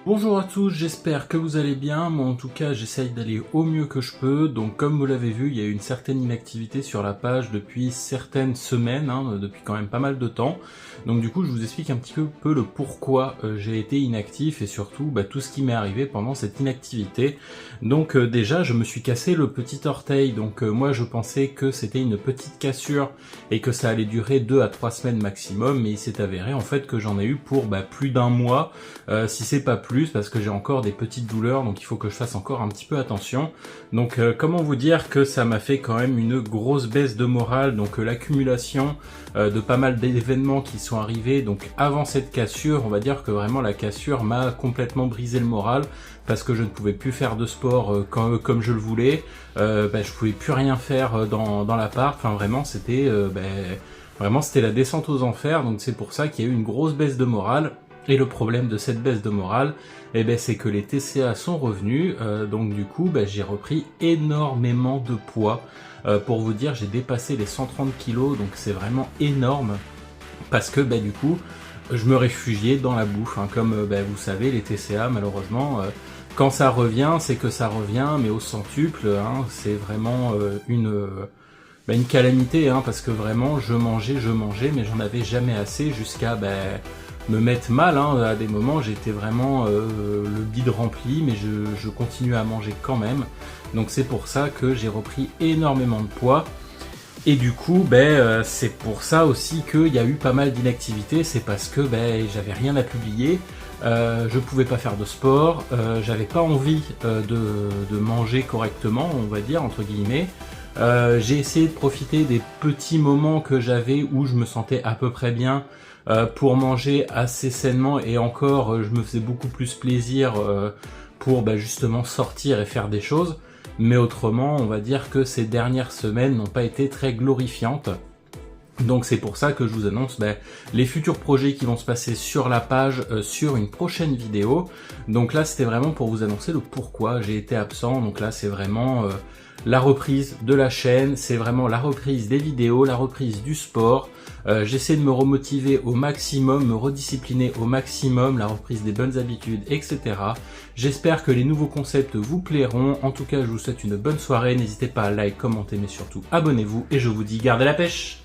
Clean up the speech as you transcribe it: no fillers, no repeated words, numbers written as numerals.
Bonjour à tous, j'espère que vous allez bien. Moi en tout cas j'essaye d'aller au mieux que je peux. Donc comme vous l'avez vu, il y a eu une certaine inactivité sur la page depuis certaines semaines, depuis quand même pas mal de temps. Donc du coup je vous explique un petit peu le pourquoi j'ai été inactif et surtout tout ce qui m'est arrivé pendant cette inactivité. Donc déjà je me suis cassé le petit orteil. Donc moi je pensais que c'était une petite cassure et que ça allait durer 2 à 3 semaines maximum, mais il s'est avéré en fait que j'en ai eu pour plus d'un mois, si c'est pas plus, parce que j'ai encore des petites douleurs, donc il faut que je fasse encore un petit peu attention. Donc comment vous dire que ça m'a fait quand même une grosse baisse de morale, donc l'accumulation de pas mal d'événements qui sont arrivés donc avant cette cassure. On va dire que vraiment la cassure m'a complètement brisé le moral, parce que je ne pouvais plus faire de sport comme je le voulais, je pouvais plus rien faire dans l'appart, enfin vraiment c'était c'était la descente aux enfers. Donc c'est pour ça qu'il y a eu une grosse baisse de morale. Et le problème de cette baisse de morale, c'est que les TCA sont revenus, donc du coup j'ai repris énormément de poids. Pour vous dire, j'ai dépassé les 130 kilos, donc c'est vraiment énorme, parce que du coup, je me réfugiais dans la bouffe, comme vous savez, les TCA malheureusement, quand ça revient, c'est que ça revient, mais au centuple, c'est vraiment une calamité, parce que vraiment je mangeais, mais j'en avais jamais assez, jusqu'à me mettre mal, à des moments j'étais vraiment le bide rempli, mais je continuais à manger quand même. Donc c'est pour ça que j'ai repris énormément de poids. Et du coup, c'est pour ça aussi qu'il y a eu pas mal d'inactivité. C'est parce que j'avais rien à publier, je pouvais pas faire de sport, j'avais pas envie de manger correctement, on va dire, entre guillemets. J'ai essayé de profiter des petits moments que j'avais où je me sentais à peu près bien, pour manger assez sainement, et encore je me faisais beaucoup plus plaisir pour justement sortir et faire des choses. Mais autrement, on va dire que ces dernières semaines n'ont pas été très glorifiantes. Donc c'est pour ça que je vous annonce les futurs projets qui vont se passer sur la page, sur une prochaine vidéo. Donc là c'était vraiment pour vous annoncer le pourquoi j'ai été absent. Donc là c'est vraiment la reprise de la chaîne, c'est vraiment la reprise des vidéos, la reprise du sport. J'essaie de me remotiver au maximum, me rediscipliner au maximum, la reprise des bonnes habitudes, etc. J'espère que les nouveaux concepts vous plairont. En tout cas, je vous souhaite une bonne soirée. N'hésitez pas à like, commenter, mais surtout abonnez-vous. Et je vous dis, gardez la pêche!